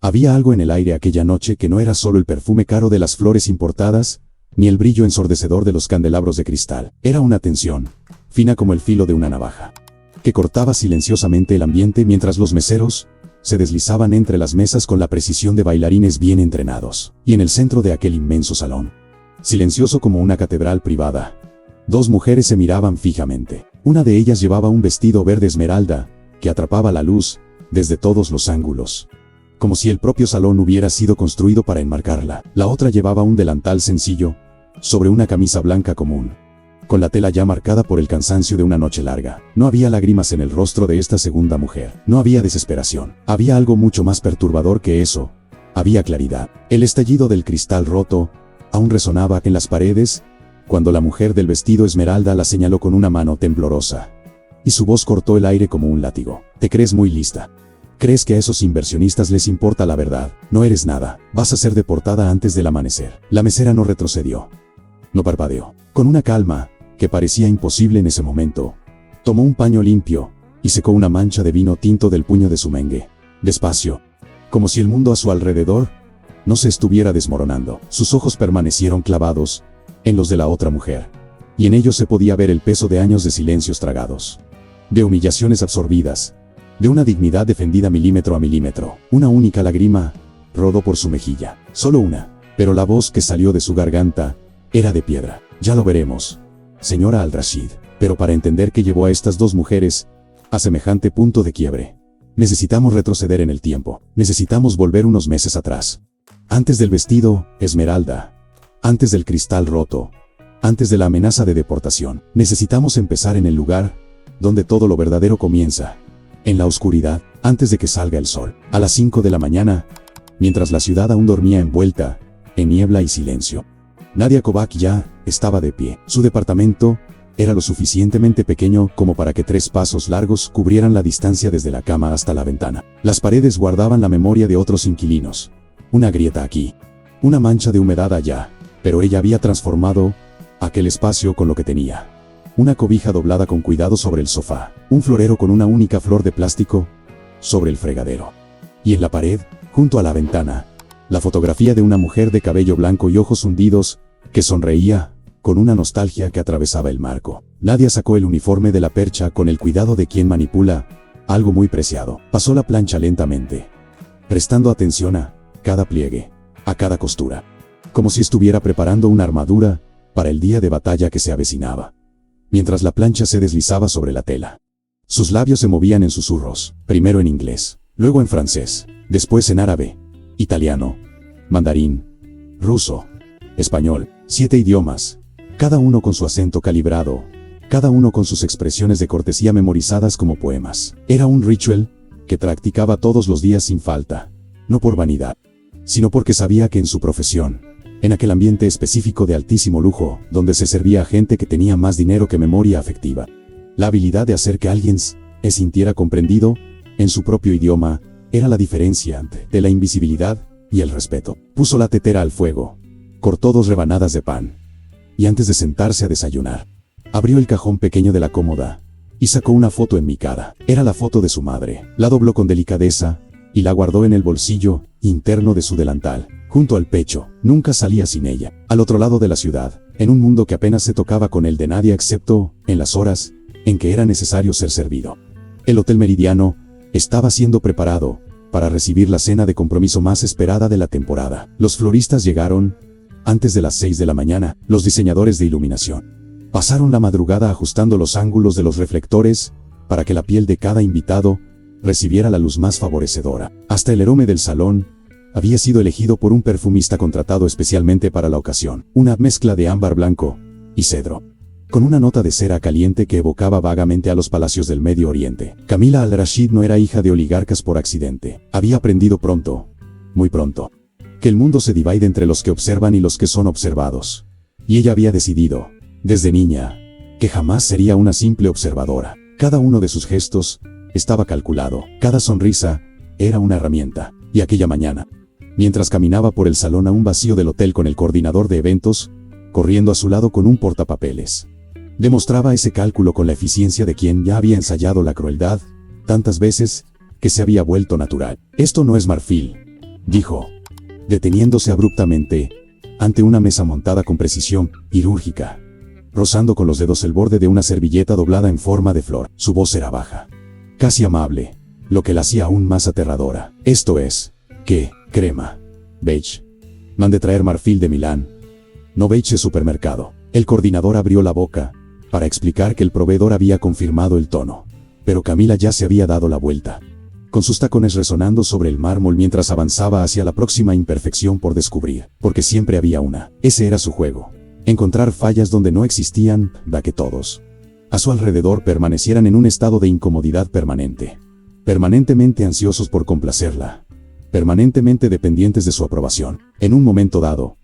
Había algo en el aire aquella noche que no era solo el perfume caro de las flores importadas, ni el brillo ensordecedor de los candelabros de cristal. Era una tensión, fina como el filo de una navaja, que cortaba silenciosamente el ambiente mientras los meseros se deslizaban entre las mesas con la precisión de bailarines bien entrenados. Y en el centro de aquel inmenso salón, silencioso como una catedral privada, dos mujeres se miraban fijamente. Una de ellas llevaba un vestido verde esmeralda, que atrapaba la luz desde todos los ángulos, como si el propio salón hubiera sido construido para enmarcarla. La otra llevaba un delantal sencillo, sobre una camisa blanca común, con la tela ya marcada por el cansancio de una noche larga. No había lágrimas en el rostro de esta segunda mujer. No había desesperación. Había algo mucho más perturbador que eso. Había claridad. El estallido del cristal roto aún resonaba en las paredes, cuando la mujer del vestido esmeralda la señaló con una mano temblorosa, y su voz cortó el aire como un látigo. Te crees muy lista. ¿Crees que a esos inversionistas les importa la verdad? No eres nada. Vas a ser deportada antes del amanecer. La mesera no retrocedió. No parpadeó. Con una calma que parecía imposible en ese momento, tomó un paño limpio y secó una mancha de vino tinto del puño de su mengue. Despacio, como si el mundo a su alrededor no se estuviera desmoronando. Sus ojos permanecieron clavados en los de la otra mujer, y en ellos se podía ver el peso de años de silencios tragados, de humillaciones absorbidas, de una dignidad defendida milímetro a milímetro. Una única lágrima rodó por su mejilla, solo una, pero la voz que salió de su garganta era de piedra. Ya lo veremos, señora Al-Rashid, pero para entender qué llevó a estas dos mujeres a semejante punto de quiebre, necesitamos retroceder en el tiempo. Necesitamos volver unos meses atrás. Antes del vestido esmeralda, antes del cristal roto, antes de la amenaza de deportación. Necesitamos empezar en el lugar donde todo lo verdadero comienza, en la oscuridad, antes de que salga el sol. A las 5 de la mañana, mientras la ciudad aún dormía envuelta en niebla y silencio, Nadia Kovac ya estaba de pie. Su departamento era lo suficientemente pequeño como para que 3 pasos largos cubrieran la distancia desde la cama hasta la ventana. Las paredes guardaban la memoria de otros inquilinos. Una grieta aquí, una mancha de humedad allá, pero ella había transformado aquel espacio con lo que tenía. Una cobija doblada con cuidado sobre el sofá, un florero con una única flor de plástico sobre el fregadero. Y en la pared, junto a la ventana, la fotografía de una mujer de cabello blanco y ojos hundidos, que sonreía con una nostalgia que atravesaba el marco. Nadia sacó el uniforme de la percha con el cuidado de quien manipula algo muy preciado. Pasó la plancha lentamente, prestando atención a cada pliegue, a cada costura, como si estuviera preparando una armadura para el día de batalla que se avecinaba. Mientras la plancha se deslizaba sobre la tela, sus labios se movían en susurros, primero en inglés, luego en francés, después en árabe, italiano, mandarín, ruso, español. 7 idiomas, cada uno con su acento calibrado, cada uno con sus expresiones de cortesía memorizadas como poemas. Era un ritual que practicaba todos los días sin falta, no por vanidad, sino porque sabía que en su profesión, en aquel ambiente específico de altísimo lujo, donde se servía a gente que tenía más dinero que memoria afectiva, la habilidad de hacer que alguien se sintiera comprendido en su propio idioma era la diferencia entre la invisibilidad y el respeto. Puso la tetera al fuego, cortó 2 rebanadas de pan, y antes de sentarse a desayunar, abrió el cajón pequeño de la cómoda y sacó una foto enmicada. Era la foto de su madre. La dobló con delicadeza y la guardó en el bolsillo interno de su delantal, junto al pecho. Nunca salía sin ella. Al otro lado de la ciudad, en un mundo que apenas se tocaba con el de nadie excepto en las horas en que era necesario ser servido. El Hotel Meridiano estaba siendo preparado para recibir la cena de compromiso más esperada de la temporada. Los floristas llegaron antes de las 6 de la mañana. Los diseñadores de iluminación pasaron la madrugada ajustando los ángulos de los reflectores para que la piel de cada invitado recibiera la luz más favorecedora. Hasta el aroma del salón había sido elegido por un perfumista contratado especialmente para la ocasión. Una mezcla de ámbar blanco y cedro, con una nota de cera caliente que evocaba vagamente a los palacios del Medio Oriente. Camila Al-Rashid no era hija de oligarcas por accidente. Había aprendido pronto, muy pronto, que el mundo se divide entre los que observan y los que son observados. Y ella había decidido, desde niña, que jamás sería una simple observadora. Cada uno de sus gestos estaba calculado, cada sonrisa era una herramienta. Y aquella mañana, mientras caminaba por el salón aún vacío del hotel con el coordinador de eventos, corriendo a su lado con un portapapeles, demostraba ese cálculo con la eficiencia de quien ya había ensayado la crueldad tantas veces que se había vuelto natural. Esto no es marfil, dijo, deteniéndose abruptamente ante una mesa montada con precisión quirúrgica, rozando con los dedos el borde de una servilleta doblada en forma de flor. Su voz era baja, casi amable, lo que la hacía aún más aterradora. Esto es, ¿qué? Crema. Beige. Mande traer marfil de Milán. No beige de supermercado. El coordinador abrió la boca para explicar que el proveedor había confirmado el tono, pero Camila ya se había dado la vuelta, con sus tacones resonando sobre el mármol mientras avanzaba hacia la próxima imperfección por descubrir, porque siempre había una. Ese era su juego. Encontrar fallas donde no existían, da que todos a su alrededor permanecieran en un estado de incomodidad permanente, permanentemente ansiosos por complacerla, permanentemente dependientes de su aprobación. En un momento dado,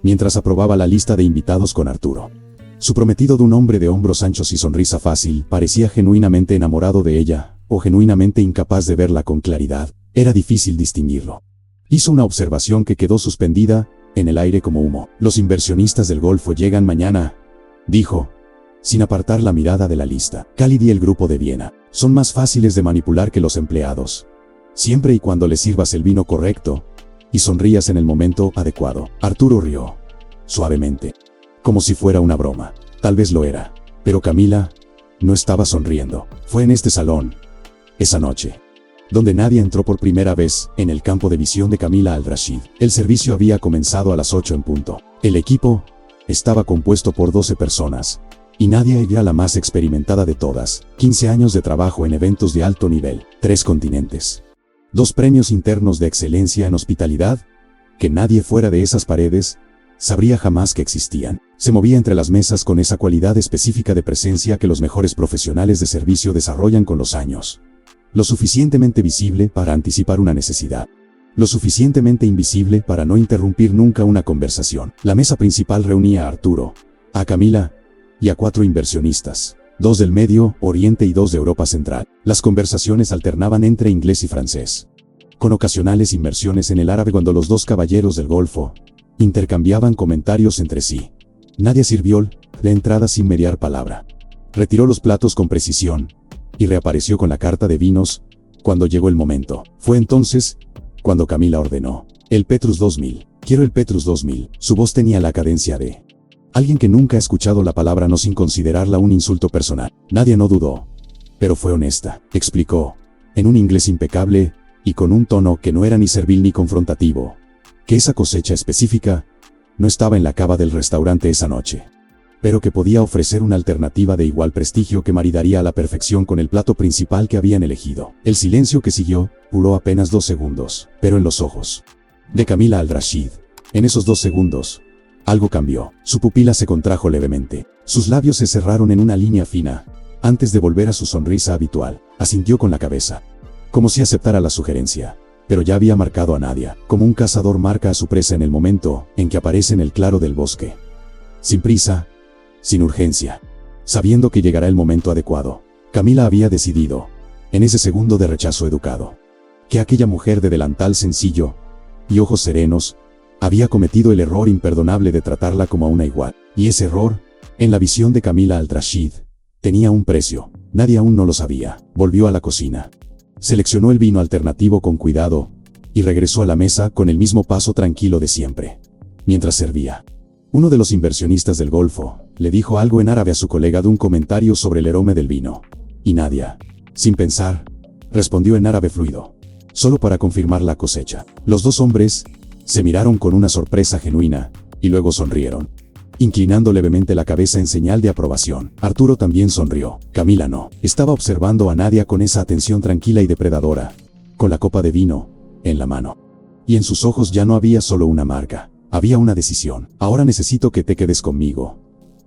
mientras aprobaba la lista de invitados con Arturo, su prometido de un hombre de hombros anchos y sonrisa fácil, parecía genuinamente enamorado de ella, o genuinamente incapaz de verla con claridad. Era difícil distinguirlo. Hizo una observación que quedó suspendida en el aire como humo. Los inversionistas del Golfo llegan mañana, dijo, sin apartar la mirada de la lista. Khalid y el grupo de Viena son más fáciles de manipular que los empleados, siempre y cuando les sirvas el vino correcto y sonrías en el momento adecuado. Arturo rió suavemente, como si fuera una broma. Tal vez lo era, pero Camila no estaba sonriendo. Fue en este salón, esa noche, donde Nadia entró por primera vez en el campo de visión de Camila Al-Rashid. El servicio había comenzado a las 8 en punto. El equipo estaba compuesto por 12 personas, y Nadia era la más experimentada de todas. 15 años de trabajo en eventos de alto nivel, 3 continentes, 2 premios internos de excelencia en hospitalidad, que nadie fuera de esas paredes sabría jamás que existían. Se movía entre las mesas con esa cualidad específica de presencia que los mejores profesionales de servicio desarrollan con los años. Lo suficientemente visible para anticipar una necesidad, lo suficientemente invisible para no interrumpir nunca una conversación. La mesa principal reunía a Arturo, a Camila y a 4 inversionistas, 2 del Medio Oriente y 2 de Europa Central. Las conversaciones alternaban entre inglés y francés, con ocasionales inmersiones en el árabe cuando los 2 caballeros del Golfo intercambiaban comentarios entre sí. Nadia sirvió la entrada sin mediar palabra, retiró los platos con precisión y reapareció con la carta de vinos cuando llegó el momento. Fue entonces cuando Camila ordenó: el Petrus 2000. Quiero el Petrus 2000. Su voz tenía la cadencia de alguien que nunca ha escuchado la palabra no sin considerarla un insulto personal. Nadia no dudó, pero fue honesta. Explicó, en un inglés impecable y con un tono que no era ni servil ni confrontativo, que esa cosecha específica no estaba en la cava del restaurante esa noche, pero que podía ofrecer una alternativa de igual prestigio que maridaría a la perfección con el plato principal que habían elegido. El silencio que siguió duró apenas 2 segundos, pero en los ojos de Camila Al-Rashid, en esos 2 segundos, algo cambió. Su pupila se contrajo levemente, sus labios se cerraron en una línea fina, antes de volver a su sonrisa habitual. Asintió con la cabeza, como si aceptara la sugerencia, pero ya había marcado a Nadia, como un cazador marca a su presa en el momento en que aparece en el claro del bosque. Sin prisa, sin urgencia, sabiendo que llegará el momento adecuado. Camila había decidido, en ese segundo de rechazo educado, que aquella mujer de delantal sencillo y ojos serenos había cometido el error imperdonable de tratarla como a una igual. Y ese error, en la visión de Camila Al-Rashid, tenía un precio. Nadie aún no lo sabía. Volvió a la cocina, seleccionó el vino alternativo con cuidado y regresó a la mesa con el mismo paso tranquilo de siempre. Mientras servía, uno de los inversionistas del Golfo le dijo algo en árabe a su colega de un comentario sobre el aroma del vino, y Nadia, sin pensar, respondió en árabe fluido, solo para confirmar la cosecha. Los 2 hombres se miraron con una sorpresa genuina y luego sonrieron, inclinando levemente la cabeza en señal de aprobación. Arturo también sonrió. Camila no. Estaba observando a Nadia con esa atención tranquila y depredadora, con la copa de vino en la mano. Y en sus ojos ya no había solo una marca, había una decisión. Ahora necesito que te quedes conmigo,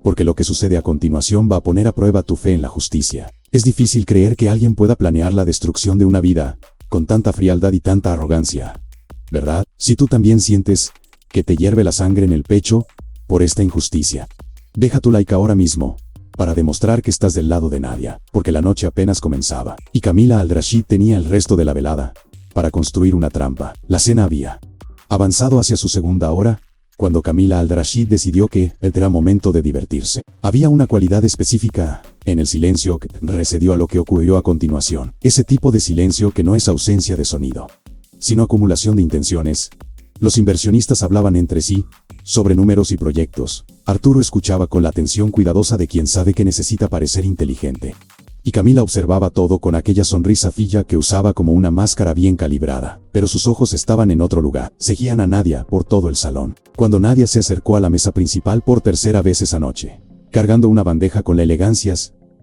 porque lo que sucede a continuación va a poner a prueba tu fe en la justicia. Es difícil creer que alguien pueda planear la destrucción de una vida con tanta frialdad y tanta arrogancia, ¿verdad? Si tú también sientes que te hierve la sangre en el pecho por esta injusticia, deja tu like ahora mismo para demostrar que estás del lado de Nadia, porque la noche apenas comenzaba y Camila Al-Rashid tenía el resto de la velada para construir una trampa. La cena había avanzado hacia su segunda hora cuando Camila Al-Rashid decidió que era momento de divertirse. Había una cualidad específica en el silencio que precedió a lo que ocurrió a continuación, ese tipo de silencio que no es ausencia de sonido, sino acumulación de intenciones. Los inversionistas hablaban entre sí, sobre números y proyectos. Arturo escuchaba con la atención cuidadosa de quien sabe que necesita parecer inteligente. Y Camila observaba todo con aquella sonrisa fija que usaba como una máscara bien calibrada. Pero sus ojos estaban en otro lugar. Seguían a Nadia por todo el salón. Cuando Nadia se acercó a la mesa principal por tercera vez esa noche, cargando una bandeja con la elegancia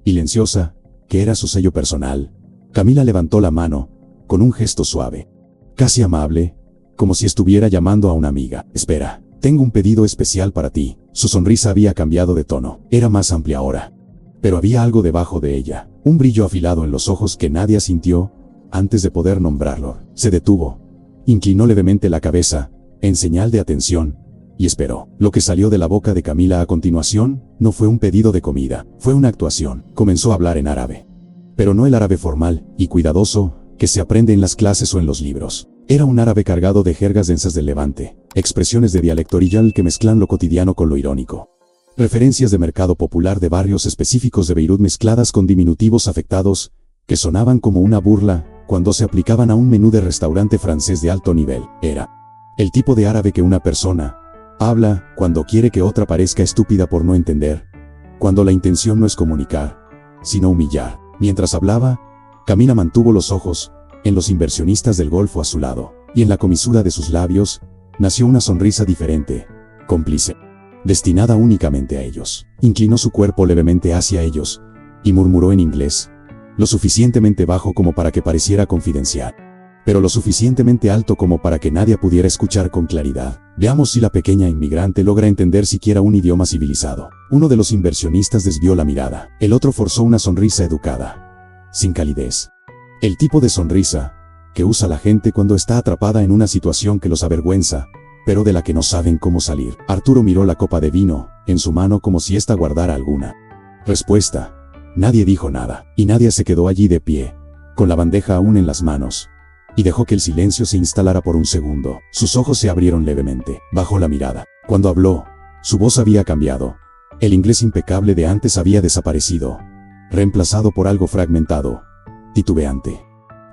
silenciosa, que era su sello personal, Camila levantó la mano, con un gesto suave, casi amable, como si estuviera llamando a una amiga. Espera, tengo un pedido especial para ti. Su sonrisa había cambiado de tono. Era más amplia ahora. Pero había algo debajo de ella, un brillo afilado en los ojos que Nadia sintió, antes de poder nombrarlo. Se detuvo, inclinó levemente la cabeza, en señal de atención, y esperó. Lo que salió de la boca de Camila a continuación, no fue un pedido de comida, fue una actuación. Comenzó a hablar en árabe. Pero no el árabe formal y cuidadoso, que se aprende en las clases o en los libros. Era un árabe cargado de jergas densas del Levante, expresiones de dialecto riyal que mezclan lo cotidiano con lo irónico. Referencias de mercado popular de barrios específicos de Beirut mezcladas con diminutivos afectados, que sonaban como una burla, cuando se aplicaban a un menú de restaurante francés de alto nivel. Era el tipo de árabe que una persona habla cuando quiere que otra parezca estúpida por no entender, cuando la intención no es comunicar, sino humillar. Mientras hablaba, Camila mantuvo los ojos en los inversionistas del Golfo a su lado, y en la comisura de sus labios nació una sonrisa diferente, cómplice, destinada únicamente a ellos. Inclinó su cuerpo levemente hacia ellos, y murmuró en inglés, lo suficientemente bajo como para que pareciera confidencial, pero lo suficientemente alto como para que nadie pudiera escuchar con claridad. Veamos si la pequeña inmigrante logra entender siquiera un idioma civilizado. Uno de los inversionistas desvió la mirada, el otro forzó una sonrisa educada, sin calidez. El tipo de sonrisa que usa la gente cuando está atrapada en una situación que los avergüenza, pero de la que no saben cómo salir. Arturo miró la copa de vino en su mano como si ésta guardara alguna respuesta. Nadie dijo nada, y Nadia se quedó allí de pie, con la bandeja aún en las manos, y dejó que el silencio se instalara por un segundo. Sus ojos se abrieron levemente, bajó la mirada. Cuando habló, su voz había cambiado. El inglés impecable de antes había desaparecido, reemplazado por algo fragmentado, titubeante.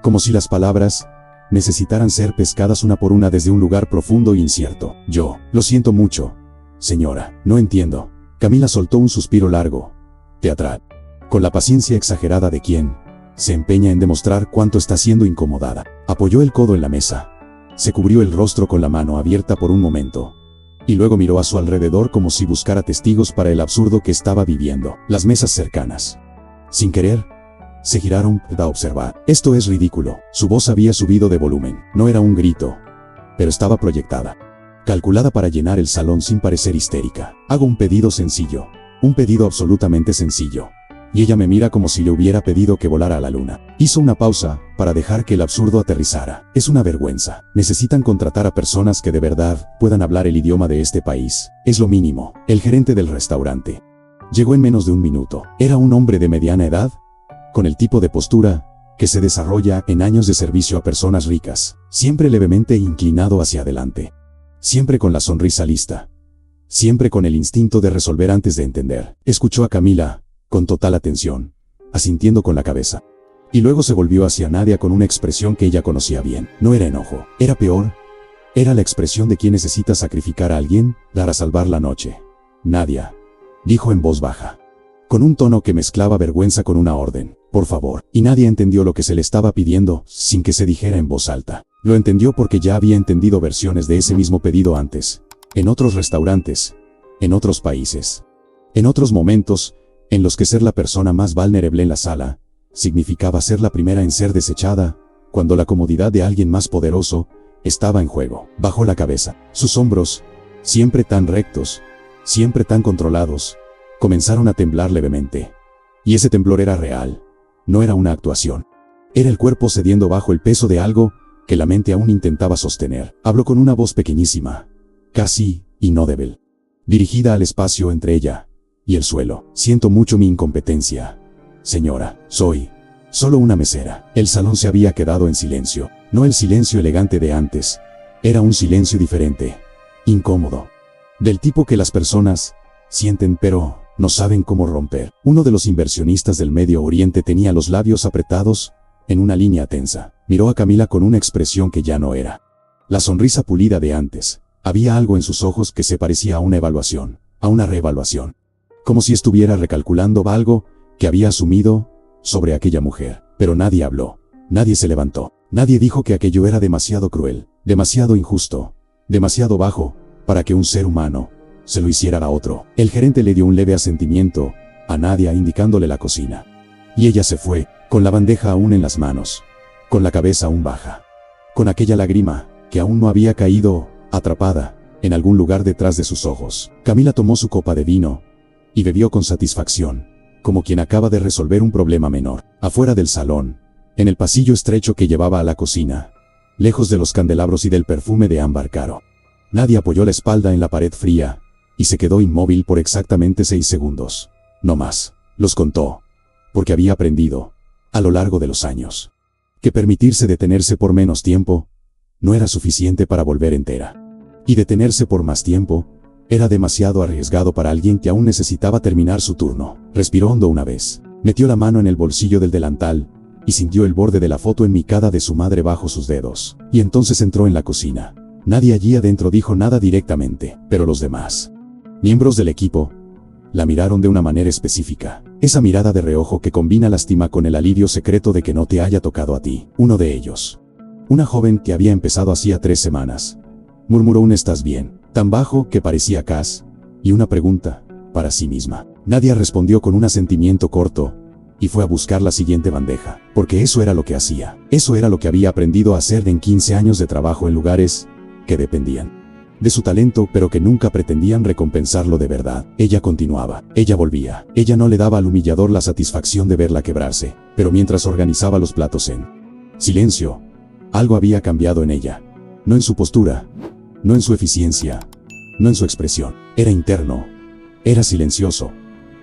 Como si las palabras necesitaran ser pescadas una por una desde un lugar profundo e incierto. Yo, lo siento mucho, señora, no entiendo. Camila soltó un suspiro largo, teatral, con la paciencia exagerada de quien se empeña en demostrar cuánto está siendo incomodada. Apoyó el codo en la mesa, se cubrió el rostro con la mano abierta por un momento, y luego miró a su alrededor como si buscara testigos para el absurdo que estaba viviendo. Las mesas cercanas, sin querer, se giraron para observar. Esto es ridículo. Su voz había subido de volumen. No era un grito, pero estaba proyectada, calculada para llenar el salón sin parecer histérica. Hago un pedido sencillo, un pedido absolutamente sencillo. Y ella me mira como si le hubiera pedido que volara a la luna. Hizo una pausa para dejar que el absurdo aterrizara. Es una vergüenza. Necesitan contratar a personas que de verdad puedan hablar el idioma de este país. Es lo mínimo. El gerente del restaurante llegó en menos de un minuto. Era un hombre de mediana edad, con el tipo de postura que se desarrolla en años de servicio a personas ricas, siempre levemente inclinado hacia adelante, siempre con la sonrisa lista, siempre con el instinto de resolver antes de entender. Escuchó a Camila con total atención, asintiendo con la cabeza, y luego se volvió hacia Nadia con una expresión que ella conocía bien. No era enojo, era peor, era la expresión de quien necesita sacrificar a alguien para salvar la noche. Nadia, dijo en voz baja, con un tono que mezclaba vergüenza con una orden, por favor. Y Nadia entendió lo que se le estaba pidiendo, sin que se dijera en voz alta. Lo entendió porque ya había entendido versiones de ese mismo pedido antes, en otros restaurantes, en otros países, en otros momentos, en los que ser la persona más vulnerable en la sala significaba ser la primera en ser desechada, cuando la comodidad de alguien más poderoso estaba en juego. Bajó la cabeza. Sus hombros, siempre tan rectos, siempre tan controlados, comenzaron a temblar levemente. Y ese temblor era real, no era una actuación. Era el cuerpo cediendo bajo el peso de algo que la mente aún intentaba sostener. Habló con una voz pequeñísima, casi inaudible, dirigida al espacio entre ella y el suelo. Siento mucho mi incompetencia, señora. Soy solo una mesera. El salón se había quedado en silencio. No el silencio elegante de antes. Era un silencio diferente, incómodo, del tipo que las personas sienten pero no saben cómo romper. Uno de los inversionistas del Medio Oriente tenía los labios apretados, en una línea tensa. Miró a Camila con una expresión que ya no era la sonrisa pulida de antes. Había algo en sus ojos que se parecía a una evaluación, a una reevaluación. Como si estuviera recalculando algo que había asumido sobre aquella mujer. Pero nadie habló, nadie se levantó, nadie dijo que aquello era demasiado cruel, demasiado injusto, demasiado bajo, para que un ser humano se lo hiciera a otro. El gerente le dio un leve asentimiento a Nadia indicándole la cocina. Y ella se fue, con la bandeja aún en las manos, con la cabeza aún baja, con aquella lágrima que aún no había caído, atrapada, en algún lugar detrás de sus ojos. Camila tomó su copa de vino y bebió con satisfacción, como quien acaba de resolver un problema menor. Afuera del salón, en el pasillo estrecho que llevaba a la cocina, lejos de los candelabros y del perfume de ámbar caro, Nadia apoyó la espalda en la pared fría y se quedó inmóvil por exactamente 6 segundos. No más. Los contó, porque había aprendido, a lo largo de los años, que permitirse detenerse por menos tiempo no era suficiente para volver entera. Y detenerse por más tiempo era demasiado arriesgado para alguien que aún necesitaba terminar su turno. Respiró hondo una vez, metió la mano en el bolsillo del delantal y sintió el borde de la foto enmicada de su madre bajo sus dedos. Y entonces entró en la cocina. Nadie allí adentro dijo nada directamente, pero los demás, miembros del equipo, la miraron de una manera específica. Esa mirada de reojo que combina lástima con el alivio secreto de que no te haya tocado a ti. Uno de ellos, una joven que había empezado hacía 3 semanas, murmuró un «¿estás bien?», tan bajo que parecía Cass, y una pregunta, para sí misma. Nadia respondió con un asentimiento corto, y fue a buscar la siguiente bandeja, porque eso era lo que hacía. Eso era lo que había aprendido a hacer en 15 años de trabajo en lugares que dependían de su talento, pero que nunca pretendían recompensarlo de verdad. Ella continuaba, ella volvía, ella no le daba al humillador la satisfacción de verla quebrarse, pero mientras organizaba los platos en silencio, algo había cambiado en ella. No en su postura, no en su eficiencia, no en su expresión. Era interno, era silencioso,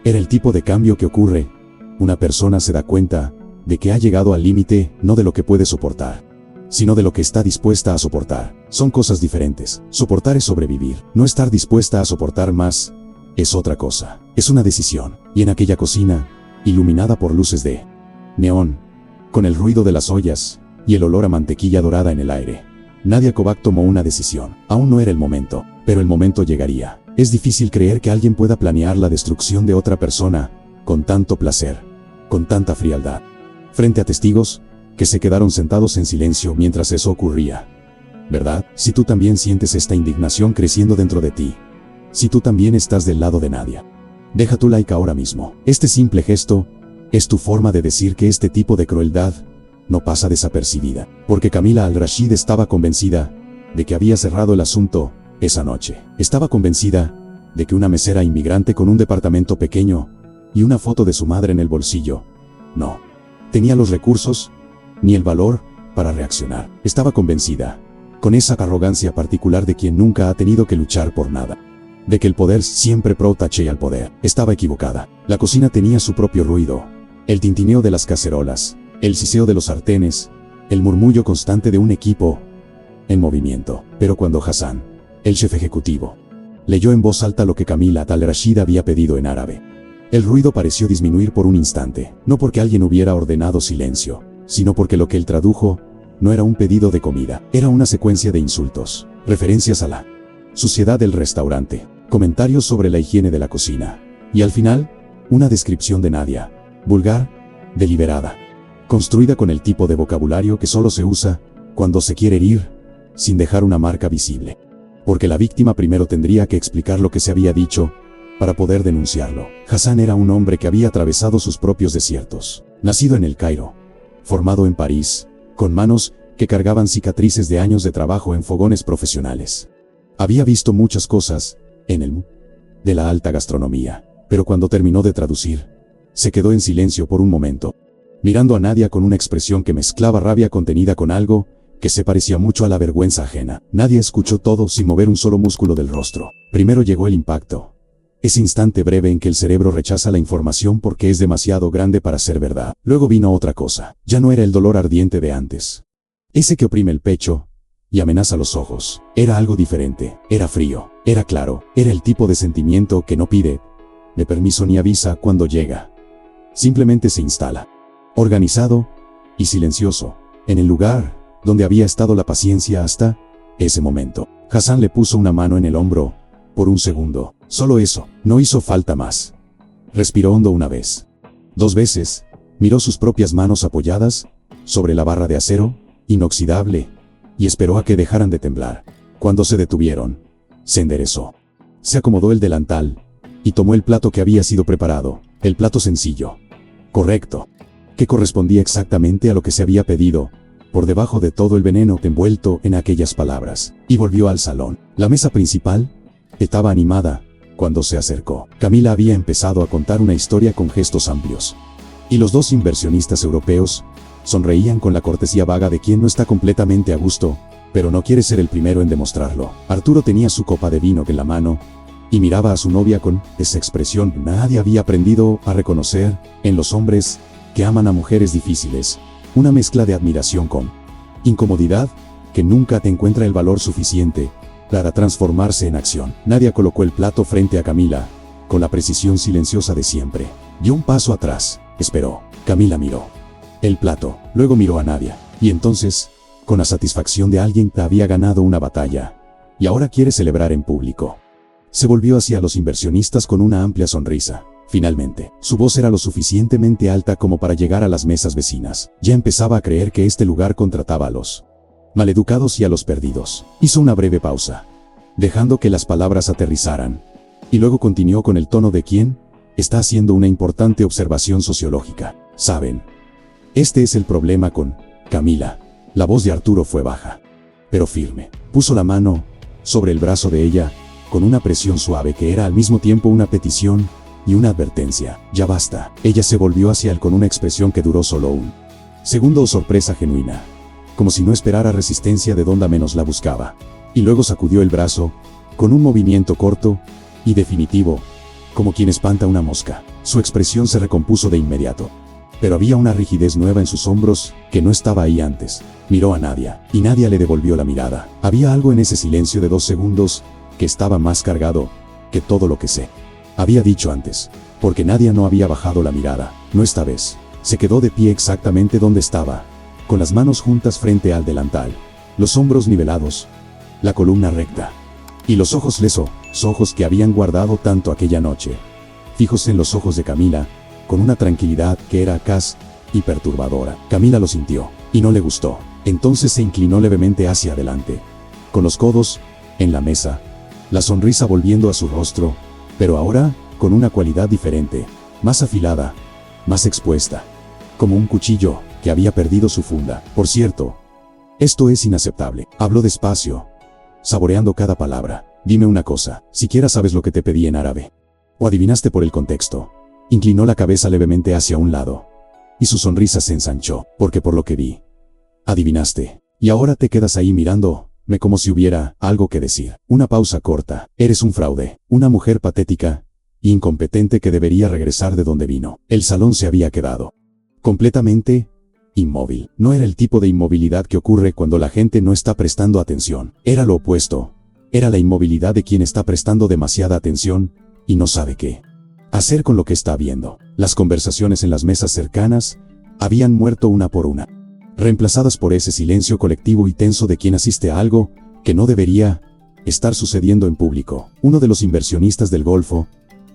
era el tipo de cambio que ocurre. Una persona se da cuenta de que ha llegado al límite, no de lo que puede soportar, sino de lo que está dispuesta a soportar. Son cosas diferentes. Soportar es sobrevivir. No estar dispuesta a soportar más es otra cosa. Es una decisión. Y en aquella cocina, iluminada por luces de neón, con el ruido de las ollas y el olor a mantequilla dorada en el aire, Nadia Kovac tomó una decisión. Aún no era el momento, pero el momento llegaría. Es difícil creer que alguien pueda planear la destrucción de otra persona con tanto placer, con tanta frialdad. Frente a testigos que se quedaron sentados en silencio mientras eso ocurría. ¿Verdad? Si tú también sientes esta indignación creciendo dentro de ti, si tú también estás del lado de Nadia, deja tu like ahora mismo. Este simple gesto es tu forma de decir que este tipo de crueldad no pasa desapercibida, porque Camila Al-Rashid estaba convencida de que había cerrado el asunto esa noche. Estaba convencida de que una mesera inmigrante con un departamento pequeño y una foto de su madre en el bolsillo no tenía los recursos ni el valor para reaccionar. Estaba convencida, con esa arrogancia particular de quien nunca ha tenido que luchar por nada, de que el poder siempre protege al poder. Estaba equivocada. La cocina tenía su propio ruido, el tintineo de las cacerolas, el siseo de los sartenes, el murmullo constante de un equipo en movimiento. Pero cuando Hassan, el chef ejecutivo, leyó en voz alta lo que Camila Al-Rashid había pedido en árabe, el ruido pareció disminuir por un instante, no porque alguien hubiera ordenado silencio, sino porque lo que él tradujo no era un pedido de comida, era una secuencia de insultos, referencias a la suciedad del restaurante, comentarios sobre la higiene de la cocina, y al final, una descripción de Nadia, vulgar, deliberada, construida con el tipo de vocabulario que solo se usa cuando se quiere herir, sin dejar una marca visible. Porque la víctima primero tendría que explicar lo que se había dicho para poder denunciarlo. Hassan era un hombre que había atravesado sus propios desiertos, nacido en el Cairo, formado en París, con manos que cargaban cicatrices de años de trabajo en fogones profesionales. Había visto muchas cosas en el mundo de la alta gastronomía, pero cuando terminó de traducir, se quedó en silencio por un momento, mirando a Nadia con una expresión que mezclaba rabia contenida con algo que se parecía mucho a la vergüenza ajena. Nadia escuchó todo sin mover un solo músculo del rostro. Primero llegó el impacto, ese instante breve en que el cerebro rechaza la información porque es demasiado grande para ser verdad. Luego vino otra cosa. Ya no era el dolor ardiente de antes, ese que oprime el pecho y amenaza los ojos. Era algo diferente, era frío, era claro, era el tipo de sentimiento que no pide de permiso ni avisa cuando llega. Simplemente se instala, organizado, y silencioso, en el lugar donde había estado la paciencia hasta ese momento. Hassan le puso una mano en el hombro, por un segundo. Solo eso, no hizo falta más. Respiró hondo una vez. 2 veces, miró sus propias manos apoyadas sobre la barra de acero, inoxidable, y esperó a que dejaran de temblar. Cuando se detuvieron, se enderezó. Se acomodó el delantal, y tomó el plato que había sido preparado, el plato sencillo, correcto, que correspondía exactamente a lo que se había pedido, por debajo de todo el veneno envuelto en aquellas palabras, y volvió al salón. La mesa principal estaba animada. Cuando se acercó, Camila había empezado a contar una historia con gestos amplios, y los 2 inversionistas europeos sonreían con la cortesía vaga de quien no está completamente a gusto, pero no quiere ser el primero en demostrarlo. Arturo tenía su copa de vino en la mano, y miraba a su novia con esa expresión. Nadie había aprendido a reconocer, en los hombres que aman a mujeres difíciles, una mezcla de admiración con incomodidad, que nunca te encuentra el valor suficiente para transformarse en acción. Nadia colocó el plato frente a Camila, con la precisión silenciosa de siempre. Dio un paso atrás, esperó. Camila miró el plato, luego miró a Nadia, y entonces, con la satisfacción de alguien que había ganado una batalla, y ahora quiere celebrar en público, se volvió hacia los inversionistas con una amplia sonrisa. Finalmente, su voz era lo suficientemente alta como para llegar a las mesas vecinas. Ya empezaba a creer que este lugar contrataba a los maleducados y a los perdidos. Hizo una breve pausa, dejando que las palabras aterrizaran, y luego continuó con el tono de quien está haciendo una importante observación sociológica. Saben, este es el problema con Camila. La voz de Arturo fue baja, pero firme. Puso la mano sobre el brazo de ella, con una presión suave que era al mismo tiempo una petición y una advertencia. Ya basta. Ella se volvió hacia él con una expresión que duró solo un segundo o sorpresa genuina, como si no esperara resistencia de donde menos la buscaba. Y luego sacudió el brazo, con un movimiento corto y definitivo, como quien espanta una mosca. Su expresión se recompuso de inmediato, pero había una rigidez nueva en sus hombros, que no estaba ahí antes. Miró a Nadia, y Nadia le devolvió la mirada. Había algo en ese silencio de 2 segundos, que estaba más cargado que todo lo que se había dicho antes, porque Nadia no había bajado la mirada, no esta vez. Se quedó de pie exactamente donde estaba, con las manos juntas frente al delantal, los hombros nivelados, la columna recta, y los ojos ojos que habían guardado tanto aquella noche, fijos en los ojos de Camila, con una tranquilidad que era casi y perturbadora. Camila lo sintió, y no le gustó. Entonces se inclinó levemente hacia adelante, con los codos en la mesa, la sonrisa volviendo a su rostro, pero ahora, con una cualidad diferente, más afilada, más expuesta, como un cuchillo que había perdido su funda. Por cierto, esto es inaceptable. Habló despacio, saboreando cada palabra. Dime una cosa, siquiera sabes lo que te pedí en árabe. ¿O adivinaste por el contexto? Inclinó la cabeza levemente hacia un lado, y su sonrisa se ensanchó, porque por lo que vi, adivinaste, y ahora te quedas ahí mirándome como si hubiera algo que decir. Una pausa corta. Eres un fraude, una mujer patética, incompetente que debería regresar de donde vino. El salón se había quedado completamente inmóvil. No era el tipo de inmovilidad que ocurre cuando la gente no está prestando atención. Era lo opuesto. Era la inmovilidad de quien está prestando demasiada atención y no sabe qué hacer con lo que está viendo. Las conversaciones en las mesas cercanas habían muerto una por una, reemplazadas por ese silencio colectivo y tenso de quien asiste a algo que no debería estar sucediendo en público. Uno de los inversionistas del Golfo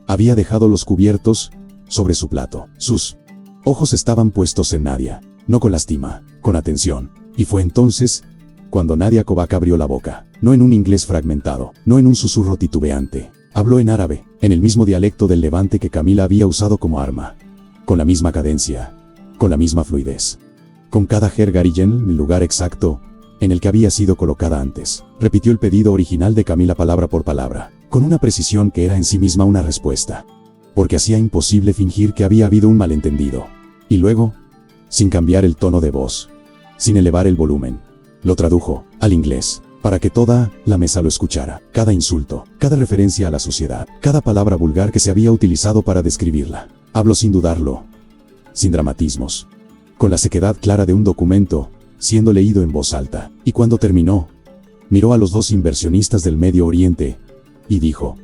había dejado los cubiertos sobre su plato. Sus ojos estaban puestos en Nadia, no con lástima, con atención. Y fue entonces cuando Nadia Kovac abrió la boca, no en un inglés fragmentado, no en un susurro titubeante. Habló en árabe, en el mismo dialecto del Levante que Camila había usado como arma, con la misma cadencia, con la misma fluidez, con cada jerga y en el lugar exacto en el que había sido colocada antes. Repitió el pedido original de Camila palabra por palabra, con una precisión que era en sí misma una respuesta, porque hacía imposible fingir que había habido un malentendido. Y luego, sin cambiar el tono de voz, sin elevar el volumen, lo tradujo al inglés, para que toda la mesa lo escuchara. Cada insulto, cada referencia a la sociedad, cada palabra vulgar que se había utilizado para describirla. Habló sin dudarlo, sin dramatismos, con la sequedad clara de un documento siendo leído en voz alta. Y cuando terminó, miró a los 2 inversionistas del Medio Oriente y dijo,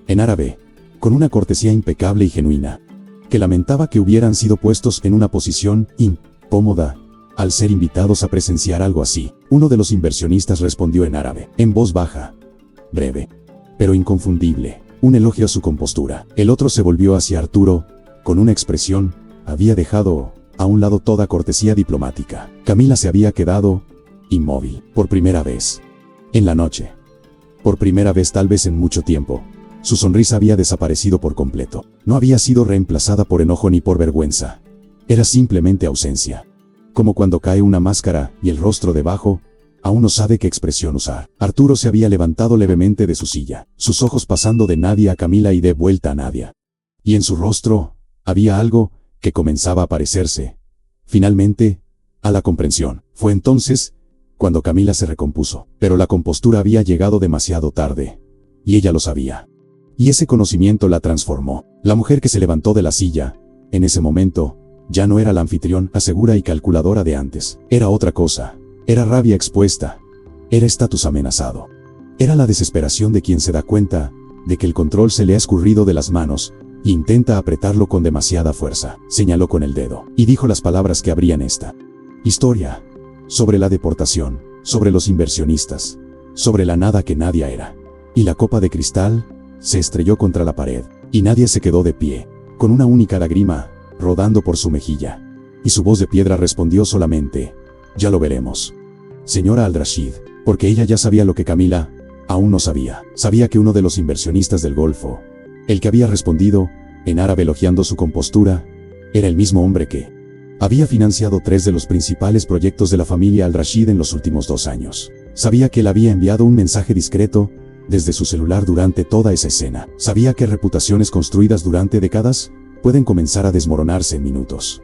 en árabe, con una cortesía impecable y genuina, que lamentaba que hubieran sido puestos en una posición incómoda al ser invitados a presenciar algo así. Uno de los inversionistas respondió en árabe, en voz baja, breve, pero inconfundible, un elogio a su compostura. El otro se volvió hacia Arturo, con una expresión, había dejado a un lado toda cortesía diplomática. Camila se había quedado inmóvil, por primera vez. En la noche. Por primera vez tal vez en mucho tiempo. Su sonrisa había desaparecido por completo. No había sido reemplazada por enojo ni por vergüenza. Era simplemente ausencia. Como cuando cae una máscara y el rostro debajo, aún no sabe qué expresión usar. Arturo se había levantado levemente de su silla, sus ojos pasando de Nadia a Camila y de vuelta a Nadia. Y en su rostro, había algo que comenzaba a parecerse, finalmente, a la comprensión. Fue entonces cuando Camila se recompuso, pero la compostura había llegado demasiado tarde, y ella lo sabía. Y ese conocimiento la transformó. La mujer que se levantó de la silla, en ese momento, ya no era la anfitrión segura y calculadora de antes. Era otra cosa. Era rabia expuesta. Era estatus amenazado. Era la desesperación de quien se da cuenta de que el control se le ha escurrido de las manos e intenta apretarlo con demasiada fuerza. Señaló con el dedo y dijo las palabras que abrían esta historia. Sobre la deportación, sobre los inversionistas, sobre la nada que Nadia era. Y la copa de cristal se estrelló contra la pared, y Nadia se quedó de pie, con una única lágrima rodando por su mejilla. Y su voz de piedra respondió solamente, ya lo veremos. Señora Al-Rashid, porque ella ya sabía lo que Camila aún no sabía. Sabía que uno de los inversionistas del Golfo, el que había respondido, en árabe elogiando su compostura, era el mismo hombre que había financiado 3 de los principales proyectos de la familia Al-Rashid en los últimos 2 años. Sabía que él había enviado un mensaje discreto desde su celular durante toda esa escena. Sabía que reputaciones construidas durante décadas pueden comenzar a desmoronarse en minutos.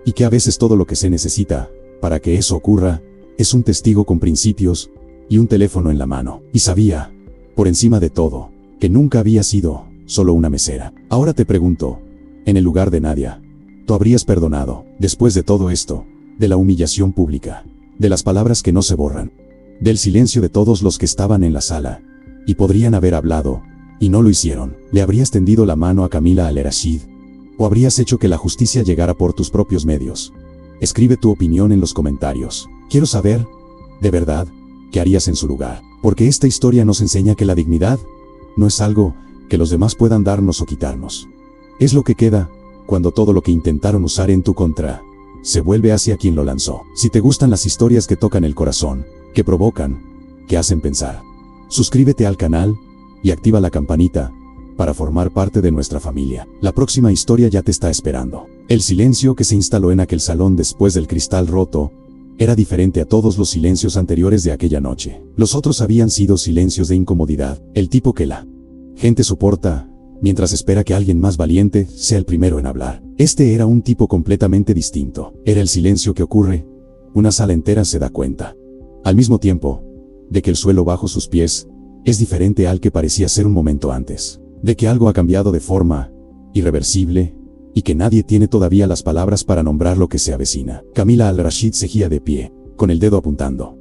Y que a veces todo lo que se necesita para que eso ocurra es un testigo con principios y un teléfono en la mano. Y sabía, por encima de todo, que nunca había sido solo una mesera. Ahora te pregunto, en el lugar de Nadia, ¿tú habrías perdonado, después de todo esto, de la humillación pública, de las palabras que no se borran, del silencio de todos los que estaban en la sala, y podrían haber hablado, y no lo hicieron? ¿Le habrías tendido la mano a Camila Al-Rashid? ¿O habrías hecho que la justicia llegara por tus propios medios? Escribe tu opinión en los comentarios. Quiero saber, de verdad, qué harías en su lugar. Porque esta historia nos enseña que la dignidad no es algo que los demás puedan darnos o quitarnos. Es lo que queda cuando todo lo que intentaron usar en tu contra se vuelve hacia quien lo lanzó. Si te gustan las historias que tocan el corazón, que provocan, que hacen pensar, suscríbete al canal y activa la campanita para formar parte de nuestra familia. La próxima historia ya te está esperando. El silencio que se instaló en aquel salón después del cristal roto era diferente a todos los silencios anteriores de aquella noche. Los otros habían sido silencios de incomodidad, el tipo que la gente soporta mientras espera que alguien más valiente sea el primero en hablar. Este era un tipo completamente distinto. Era el silencio que ocurre, una sala entera se da cuenta, al mismo tiempo, de que el suelo bajo sus pies es diferente al que parecía ser un momento antes, de que algo ha cambiado de forma irreversible, y que nadie tiene todavía las palabras para nombrar lo que se avecina. Camila Al-Rashid seguía de pie, con el dedo apuntando,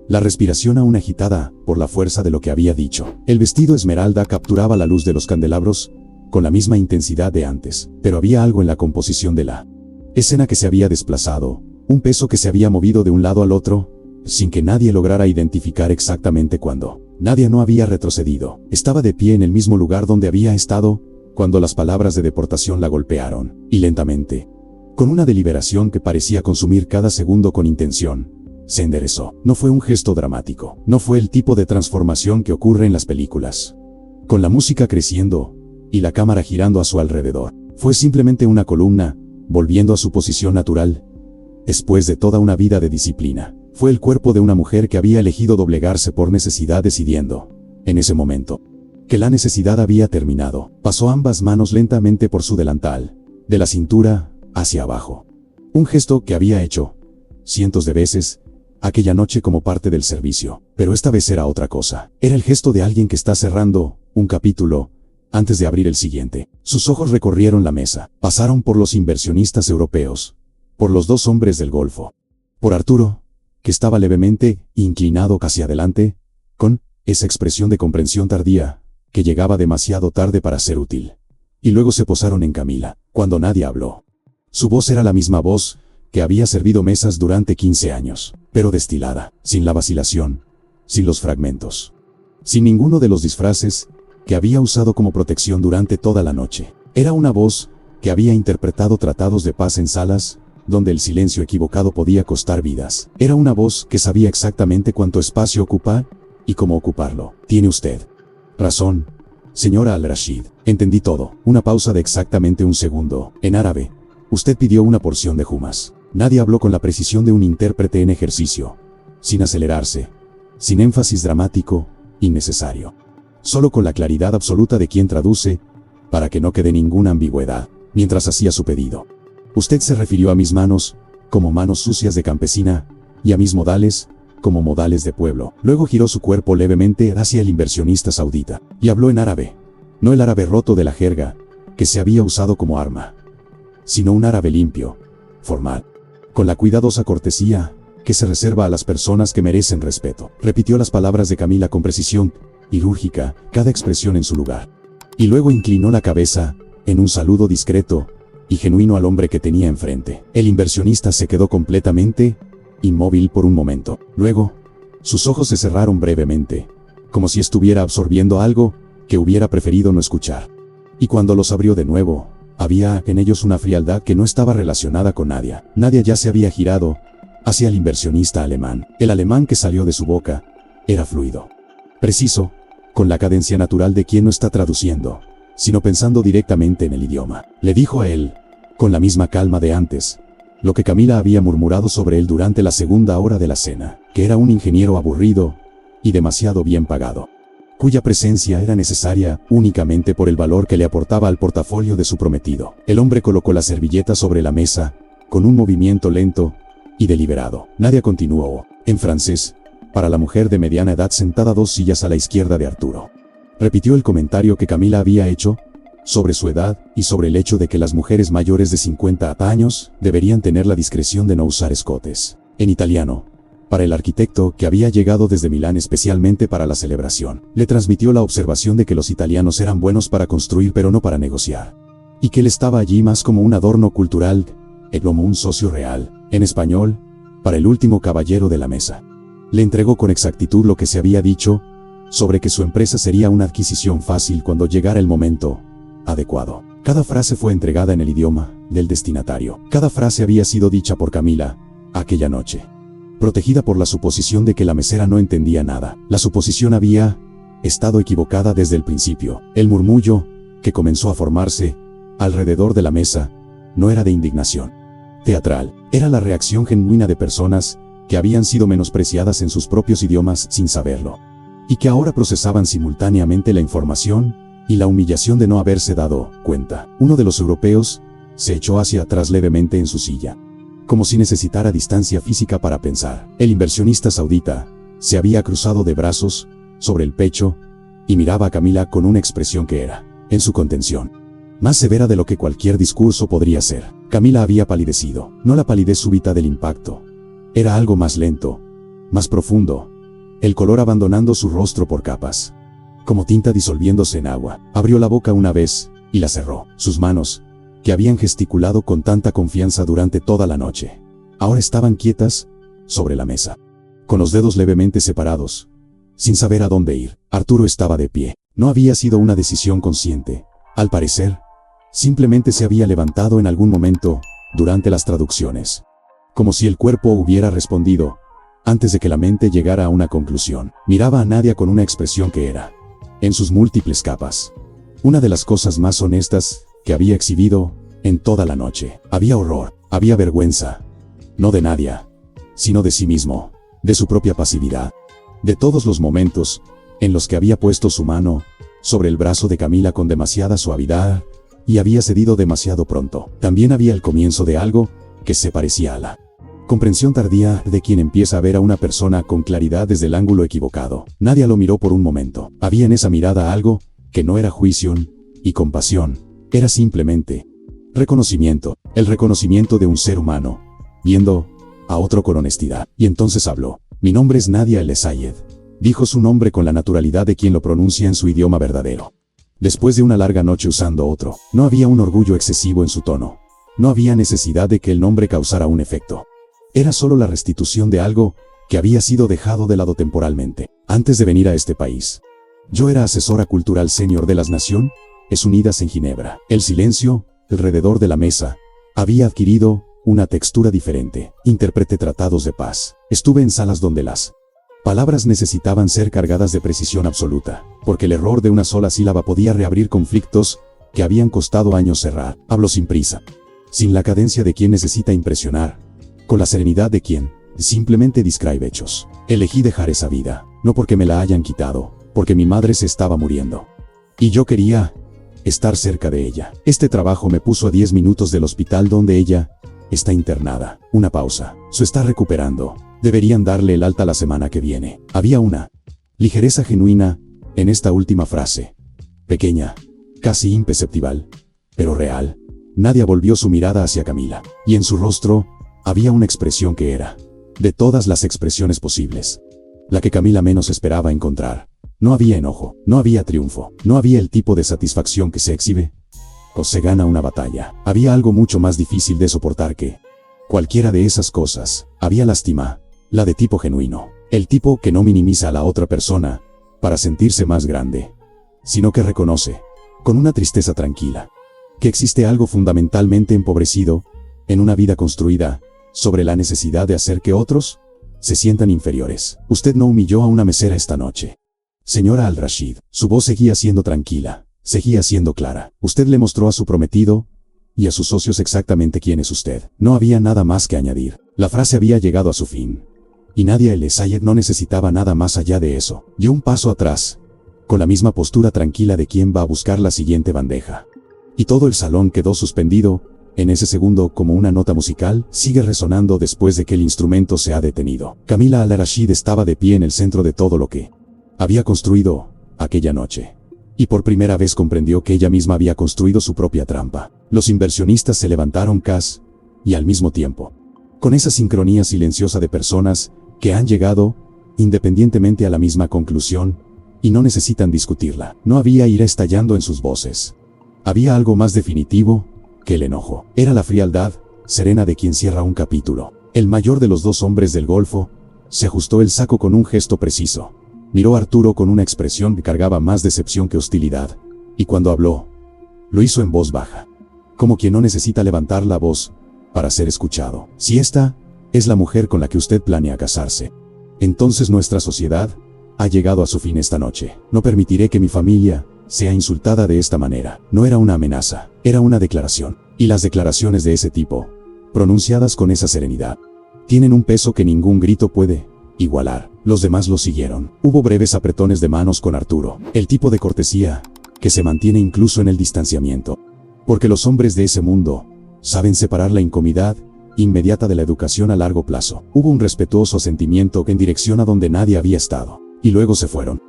la respiración aún agitada por la fuerza de lo que había dicho. El vestido esmeralda capturaba la luz de los candelabros con la misma intensidad de antes, pero había algo en la composición de la escena que se había desplazado, un peso que se había movido de un lado al otro, sin que nadie lograra identificar exactamente cuándo. Nadia no había retrocedido, estaba de pie en el mismo lugar donde había estado cuando las palabras de deportación la golpearon, y lentamente, con una deliberación que parecía consumir cada segundo con intención, se enderezó. No fue un gesto dramático, no fue el tipo de transformación que ocurre en las películas, con la música creciendo y la cámara girando a su alrededor. Fue simplemente una columna, volviendo a su posición natural, después de toda una vida de disciplina. Fue el cuerpo de una mujer que había elegido doblegarse por necesidad, decidiendo, en ese momento, que la necesidad había terminado. Pasó ambas manos lentamente por su delantal, de la cintura hacia abajo. Un gesto que había hecho cientos de veces aquella noche como parte del servicio, pero esta vez era otra cosa. Era el gesto de alguien que está cerrando un capítulo antes de abrir el siguiente. Sus ojos recorrieron la mesa, pasaron por los inversionistas europeos, por los 2 hombres del Golfo, por Arturo, que estaba levemente inclinado casi adelante, con esa expresión de comprensión tardía, que llegaba demasiado tarde para ser útil. Y luego se posaron en Camila, cuando nadie habló. Su voz era la misma voz que había servido mesas durante 15 años, pero destilada, sin la vacilación, sin los fragmentos, sin ninguno de los disfraces que había usado como protección durante toda la noche. Era una voz que había interpretado tratados de paz en salas donde el silencio equivocado podía costar vidas. Era una voz que sabía exactamente cuánto espacio ocupar y cómo ocuparlo. Tiene usted razón, señora Al-Rashid. Entendí todo. Una pausa de exactamente un segundo. En árabe, usted pidió una porción de hummus. Nadie habló con la precisión de un intérprete en ejercicio, sin acelerarse, sin énfasis dramático, innecesario. Solo con la claridad absoluta de quien traduce, para que no quede ninguna ambigüedad, mientras hacía su pedido. Usted se refirió a mis manos, como manos sucias de campesina, y a mis modales, como modales de pueblo. Luego giró su cuerpo levemente hacia el inversionista saudita, y habló en árabe. No el árabe roto de la jerga, que se había usado como arma, sino un árabe limpio, formal, con la cuidadosa cortesía que se reserva a las personas que merecen respeto. Repitió las palabras de Camila con precisión quirúrgica, cada expresión en su lugar. Y luego inclinó la cabeza, en un saludo discreto y genuino al hombre que tenía enfrente. El inversionista se quedó completamente inmóvil por un momento. Luego, sus ojos se cerraron brevemente, como si estuviera absorbiendo algo que hubiera preferido no escuchar. Y cuando los abrió de nuevo, había en ellos una frialdad que no estaba relacionada con nadie. Nadie ya se había girado hacia el inversionista alemán. El alemán que salió de su boca era fluido, preciso, con la cadencia natural de quien no está traduciendo, sino pensando directamente en el idioma. Le dijo a él, con la misma calma de antes, lo que Camila había murmurado sobre él durante la segunda hora de la cena, que era un ingeniero aburrido y demasiado bien pagado, cuya presencia era necesaria únicamente por el valor que le aportaba al portafolio de su prometido. El hombre colocó la servilleta sobre la mesa, con un movimiento lento y deliberado. Nadia continuó, en francés, para la mujer de mediana edad sentada 2 sillas a la izquierda de Arturo. Repitió el comentario que Camila había hecho sobre su edad y sobre el hecho de que las mujeres mayores de 50 años deberían tener la discreción de no usar escotes. En italiano, para el arquitecto que había llegado desde Milán especialmente para la celebración, le transmitió la observación de que los italianos eran buenos para construir pero no para negociar, y que él estaba allí más como un adorno cultural que como un socio real. En español, para el último caballero de la mesa, le entregó con exactitud lo que se había dicho sobre que su empresa sería una adquisición fácil cuando llegara el momento adecuado. Cada frase fue entregada en el idioma del destinatario. Cada frase había sido dicha por Camila aquella noche, protegida por la suposición de que la mesera no entendía nada. La suposición había estado equivocada desde el principio. El murmullo que comenzó a formarse alrededor de la mesa no era de indignación teatral, era la reacción genuina de personas que habían sido menospreciadas en sus propios idiomas sin saberlo, y que ahora procesaban simultáneamente la información y la humillación de no haberse dado cuenta. Uno de los europeos se echó hacia atrás levemente en su silla, como si necesitara distancia física para pensar. El inversionista saudita se había cruzado de brazos sobre el pecho y miraba a Camila con una expresión que era, en su contención, más severa de lo que cualquier discurso podría ser. Camila había palidecido, no la palidez súbita del impacto. Era algo más lento, más profundo, el color abandonando su rostro por capas, como tinta disolviéndose en agua. Abrió la boca una vez y la cerró. Sus manos, que habían gesticulado con tanta confianza durante toda la noche, ahora estaban quietas sobre la mesa, con los dedos levemente separados, sin saber a dónde ir. Arturo estaba de pie. No había sido una decisión consciente. Al parecer, simplemente se había levantado en algún momento durante las traducciones, como si el cuerpo hubiera respondido antes de que la mente llegara a una conclusión. Miraba a Nadia con una expresión que era, en sus múltiples capas, una de las cosas más honestas que había exhibido en toda la noche. Había horror, había vergüenza, no de Nadia, sino de sí mismo, de su propia pasividad, de todos los momentos en los que había puesto su mano sobre el brazo de Camila con demasiada suavidad y había cedido demasiado pronto. También había el comienzo de algo que se parecía a la comprensión tardía de quien empieza a ver a una persona con claridad desde el ángulo equivocado. Nadia lo miró por un momento. Había en esa mirada algo que no era juicio y compasión, era simplemente reconocimiento, el reconocimiento de un ser humano, viendo a otro con honestidad. Y entonces habló. Mi nombre es Nadia El-Sayed, dijo su nombre con la naturalidad de quien lo pronuncia en su idioma verdadero. Después de una larga noche usando otro, no había un orgullo excesivo en su tono, No había necesidad de que el nombre causara un efecto. Era solo la restitución de algo que había sido dejado de lado temporalmente. Antes de venir a este país, yo era asesora cultural senior de las Naciones Unidas en Ginebra. El silencio alrededor de la mesa había adquirido una textura diferente. Interpreté tratados de paz. Estuve en salas donde las palabras necesitaban ser cargadas de precisión absoluta, porque el error de una sola sílaba podía reabrir conflictos que habían costado años cerrar. Hablo sin prisa, sin la cadencia de quien necesita impresionar, con la serenidad de quien simplemente describe hechos. Elegí dejar esa vida, no porque me la hayan quitado, porque mi madre se estaba muriendo. Y yo quería estar cerca de ella. Este trabajo me puso a 10 minutos del hospital donde ella está internada. Una pausa. Se está recuperando. Deberían darle el alta la semana que viene. Había una ligereza genuina en esta última frase. Pequeña, casi imperceptible, pero real. Nadia volvió su mirada hacia Camila, y en su rostro había una expresión que era, de todas las expresiones posibles, la que Camila menos esperaba encontrar. No había enojo, no había triunfo, no había el tipo de satisfacción que se exhibe o se gana una batalla. Había algo mucho más difícil de soportar que cualquiera de esas cosas. Había lástima, la de tipo genuino, el tipo que no minimiza a la otra persona para sentirse más grande, sino que reconoce, con una tristeza tranquila, que existe algo fundamentalmente empobrecido en una vida construida sobre la necesidad de hacer que otros se sientan inferiores. Usted no humilló a una mesera esta noche, señora Al-Rashid. Su voz seguía siendo tranquila, seguía siendo clara. Usted le mostró a su prometido y a sus socios exactamente quién es usted. No había nada más que añadir. La frase había llegado a su fin, y Nadia El-Sayed no necesitaba nada más allá de eso. Dio un paso atrás, con la misma postura tranquila de quien va a buscar la siguiente bandeja. Y todo el salón quedó suspendido en ese segundo, como una nota musical sigue resonando después de que el instrumento se ha detenido. Camila Al-Rashid estaba de pie en el centro de todo lo que había construido aquella noche. Y por primera vez comprendió que ella misma había construido su propia trampa. Los inversionistas se levantaron casi y al mismo tiempo, con esa sincronía silenciosa de personas que han llegado independientemente a la misma conclusión y no necesitan discutirla. No había ira estallando en sus voces. Había algo más definitivo que el enojo. Era la frialdad serena de quien cierra un capítulo. El mayor de los dos hombres del Golfo se ajustó el saco con un gesto preciso. Miró a Arturo con una expresión que cargaba más decepción que hostilidad, y cuando habló, lo hizo en voz baja, como quien no necesita levantar la voz para ser escuchado. Si esta es la mujer con la que usted planea casarse, entonces nuestra sociedad ha llegado a su fin esta noche. No permitiré que mi familia sea insultada de esta manera. No era una amenaza, era una declaración. Y las declaraciones de ese tipo, pronunciadas con esa serenidad, tienen un peso que ningún grito puede igualar. Los demás lo siguieron. Hubo breves apretones de manos con Arturo, el tipo de cortesía que se mantiene incluso en el distanciamiento. Porque los hombres de ese mundo saben separar la incomodidad inmediata de la educación a largo plazo. Hubo un respetuoso asentimiento en dirección a donde nadie había estado. Y luego se fueron.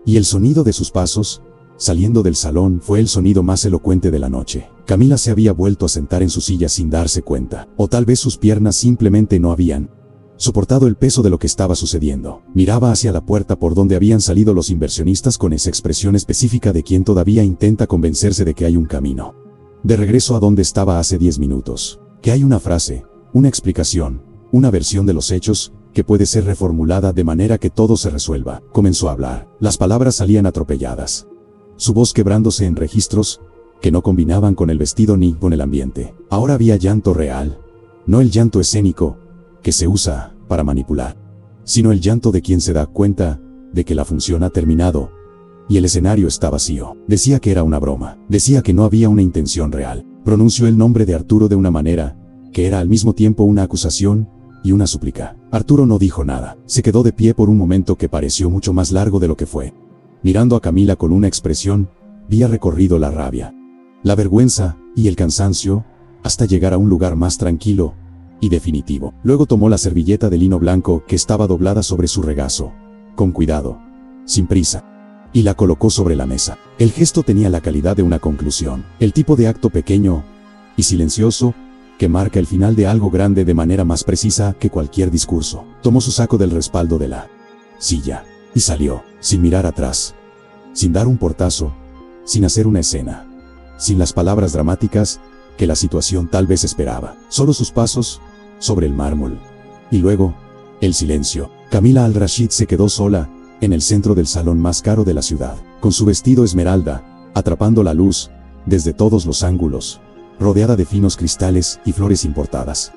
Y el sonido de sus pasos saliendo del salón fue el sonido más elocuente de la noche. Camila se había vuelto a sentar en su silla sin darse cuenta. O tal vez sus piernas simplemente no habían soportado el peso de lo que estaba sucediendo. Miraba hacia la puerta por donde habían salido los inversionistas con esa expresión específica de quien todavía intenta convencerse de que hay un camino de regreso a donde estaba hace 10 minutos. Que hay una frase, una explicación, una versión de los hechos que puede ser reformulada de manera que todo se resuelva. Comenzó a hablar. Las palabras salían atropelladas, su voz quebrándose en registros que no combinaban con el vestido ni con el ambiente. Ahora había llanto real, no el llanto escénico que se usa para manipular, sino el llanto de quien se da cuenta de que la función ha terminado y el escenario está vacío. Decía que era una broma, decía que no había una intención real. Pronunció el nombre de Arturo de una manera que era al mismo tiempo una acusación y una súplica. Arturo no dijo nada. Se quedó de pie por un momento que pareció mucho más largo de lo que fue. Mirando a Camila con una expresión, había recorrido la rabia, la vergüenza y el cansancio, hasta llegar a un lugar más tranquilo y definitivo. Luego tomó la servilleta de lino blanco que estaba doblada sobre su regazo, con cuidado, sin prisa, y la colocó sobre la mesa. El gesto tenía la calidad de una conclusión, el tipo de acto pequeño y silencioso que marca el final de algo grande de manera más precisa que cualquier discurso. Tomó su saco del respaldo de la silla y salió, sin mirar atrás, sin dar un portazo, sin hacer una escena, sin las palabras dramáticas que la situación tal vez esperaba. Solo sus pasos sobre el mármol. Y luego, el silencio. Camila Al-Rashid se quedó sola, en el centro del salón más caro de la ciudad, con su vestido esmeralda, atrapando la luz, desde todos los ángulos, rodeada de finos cristales y flores importadas.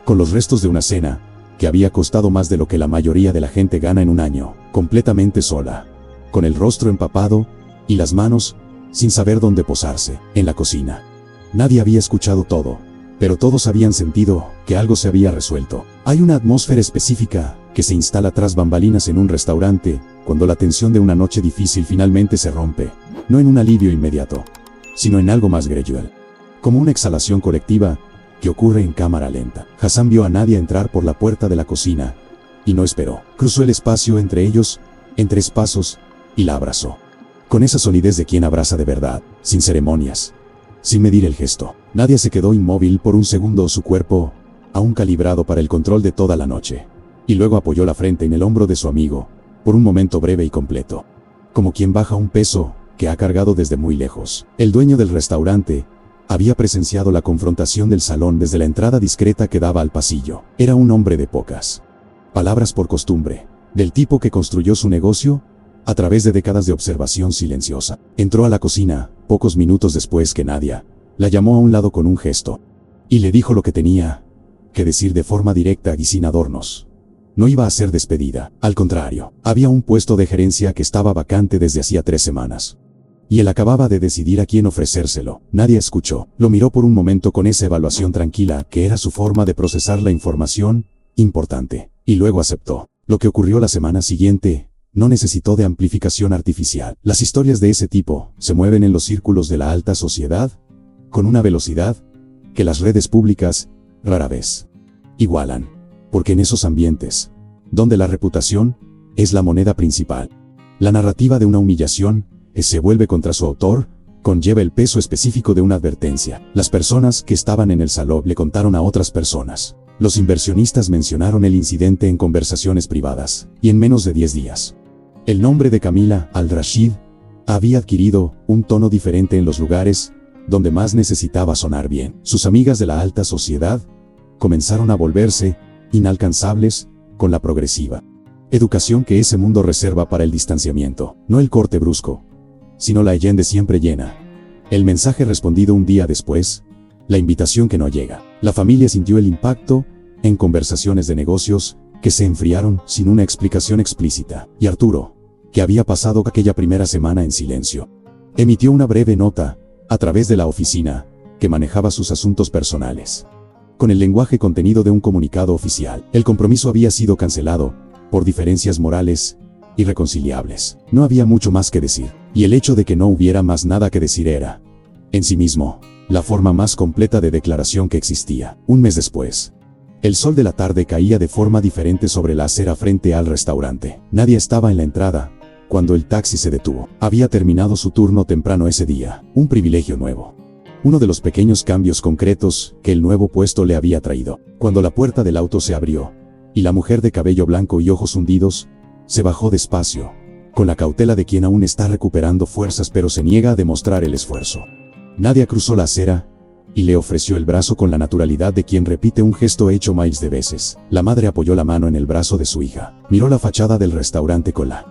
Con los restos de una cena, que había costado más de lo que la mayoría de la gente gana en un año, completamente sola, con el rostro empapado, y las manos, sin saber dónde posarse, en la cocina. Nadie había escuchado todo, pero todos habían sentido que algo se había resuelto. Hay una atmósfera específica que se instala tras bambalinas en un restaurante, cuando la tensión de una noche difícil finalmente se rompe, no en un alivio inmediato, sino en algo más gradual. Como una exhalación colectiva que ocurre en cámara lenta. Hassan vio a Nadia entrar por la puerta de la cocina, y no esperó. Cruzó el espacio entre ellos, en 3 pasos, y la abrazó. Con esa solidez de quien abraza de verdad, sin ceremonias, sin medir el gesto. Nadia se quedó inmóvil por un segundo, su cuerpo, aún calibrado para el control de toda la noche. Y luego apoyó la frente en el hombro de su amigo, por un momento breve y completo. Como quien baja un peso que ha cargado desde muy lejos. El dueño del restaurante había presenciado la confrontación del salón desde la entrada discreta que daba al pasillo. Era un hombre de pocas palabras por costumbre, del tipo que construyó su negocio a través de décadas de observación silenciosa. Entró a la cocina, pocos minutos después que Nadia la llamó a un lado con un gesto, y le dijo lo que tenía que decir de forma directa y sin adornos. No iba a ser despedida, al contrario, había un puesto de gerencia que estaba vacante desde hacía 3 semanas. Y él acababa de decidir a quién ofrecérselo. Nadia escuchó, lo miró por un momento con esa evaluación tranquila que era su forma de procesar la información importante, y luego aceptó. Lo que ocurrió la semana siguiente no necesitó de amplificación artificial. Las historias de ese tipo se mueven en los círculos de la alta sociedad con una velocidad que las redes públicas rara vez igualan, porque en esos ambientes, donde la reputación es la moneda principal, la narrativa de una humillación se vuelve contra su autor, conlleva el peso específico de una advertencia. Las personas que estaban en el salón le contaron a otras personas. Los inversionistas mencionaron el incidente en conversaciones privadas, y en menos de 10 días, el nombre de Camila Al-Rashid había adquirido un tono diferente en los lugares donde más necesitaba sonar bien. Sus amigas de la alta sociedad comenzaron a volverse inalcanzables con la progresiva educación que ese mundo reserva para el distanciamiento, no el corte brusco, sino la leyenda siempre llena. El mensaje respondido un día después, la invitación que no llega. La familia sintió el impacto en conversaciones de negocios que se enfriaron sin una explicación explícita. Y Arturo, que había pasado aquella primera semana en silencio, emitió una breve nota a través de la oficina que manejaba sus asuntos personales. Con el lenguaje contenido de un comunicado oficial, el compromiso había sido cancelado por diferencias morales irreconciliables. No había mucho más que decir, y el hecho de que no hubiera más nada que decir era, en sí mismo, la forma más completa de declaración que existía. Un mes después, el sol de la tarde caía de forma diferente sobre la acera frente al restaurante. Nadie estaba en la entrada cuando el taxi se detuvo. Había terminado su turno temprano ese día, un privilegio nuevo. Uno de los pequeños cambios concretos que el nuevo puesto le había traído. Cuando la puerta del auto se abrió, y la mujer de cabello blanco y ojos hundidos se bajó despacio, con la cautela de quien aún está recuperando fuerzas pero se niega a demostrar el esfuerzo. Nadia cruzó la acera y le ofreció el brazo con la naturalidad de quien repite un gesto hecho miles de veces. La madre apoyó la mano en el brazo de su hija. Miró la fachada del restaurante con la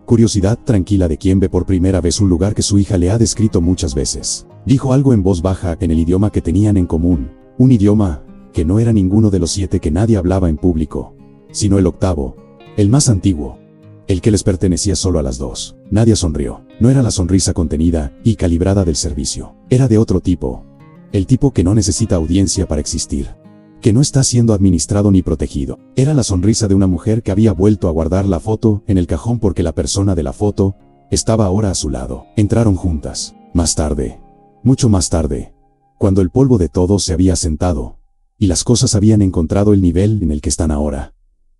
curiosidad tranquila de quien ve por primera vez un lugar que su hija le ha descrito muchas veces. Dijo algo en voz baja en el idioma que tenían en común, un idioma que no era ninguno de los 7 que Nadia hablaba en público, sino el octavo, el más antiguo, el que les pertenecía solo a las dos. Nadia sonrió. No era la sonrisa contenida y calibrada del servicio. Era de otro tipo. El tipo que no necesita audiencia para existir. Que no está siendo administrado ni protegido. Era la sonrisa de una mujer que había vuelto a guardar la foto en el cajón porque la persona de la foto estaba ahora a su lado. Entraron juntas. Más tarde, mucho más tarde, cuando el polvo de todo se había asentado y las cosas habían encontrado el nivel en el que están ahora,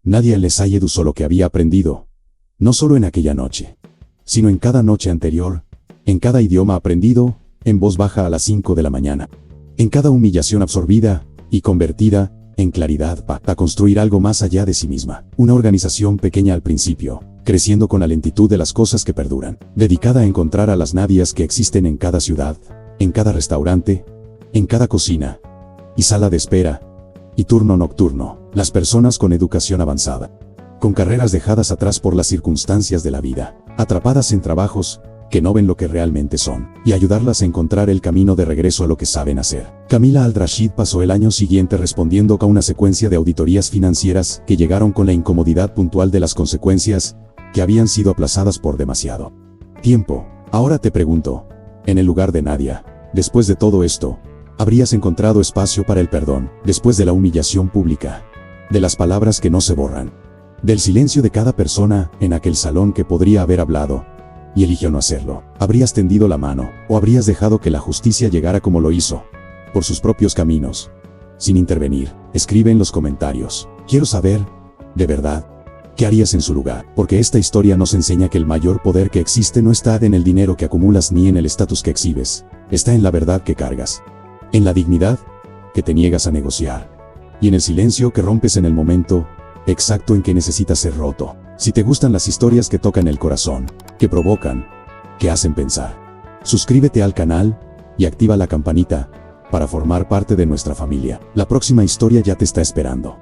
Nadia les ayudó lo que había aprendido. No solo en aquella noche, sino en cada noche anterior, en cada idioma aprendido, en voz baja a las 5 de la mañana, en cada humillación absorbida y convertida en claridad para construir algo más allá de sí misma. Una organización pequeña al principio, creciendo con la lentitud de las cosas que perduran, dedicada a encontrar a las Nadias que existen en cada ciudad, en cada restaurante, En cada cocina, y sala de espera, y turno nocturno, las personas con educación avanzada, con carreras dejadas atrás por las circunstancias de la vida, atrapadas en trabajos que no ven lo que realmente son, y ayudarlas a encontrar el camino de regreso a lo que saben hacer. Camila Al-Rashid pasó el año siguiente respondiendo a una secuencia de auditorías financieras que llegaron con la incomodidad puntual de las consecuencias que habían sido aplazadas por demasiado tiempo. Ahora te pregunto, en el lugar de Nadia, después de todo esto, ¿habrías encontrado espacio para el perdón, después de la humillación pública, de las palabras que no se borran, del silencio de cada persona en aquel salón que podría haber hablado y eligió no hacerlo? ¿Habrías tendido la mano, o habrías dejado que la justicia llegara como lo hizo, por sus propios caminos, sin intervenir? Escribe en los comentarios. Quiero saber, de verdad, ¿qué harías en su lugar? Porque esta historia nos enseña que el mayor poder que existe no está en el dinero que acumulas ni en el estatus que exhibes, está en la verdad que cargas, en la dignidad que te niegas a negociar, y en el silencio que rompes en el momento exacto en que necesitas ser roto. Si te gustan las historias que tocan el corazón, que provocan, que hacen pensar, suscríbete al canal y activa la campanita para formar parte de nuestra familia. La próxima historia ya te está esperando.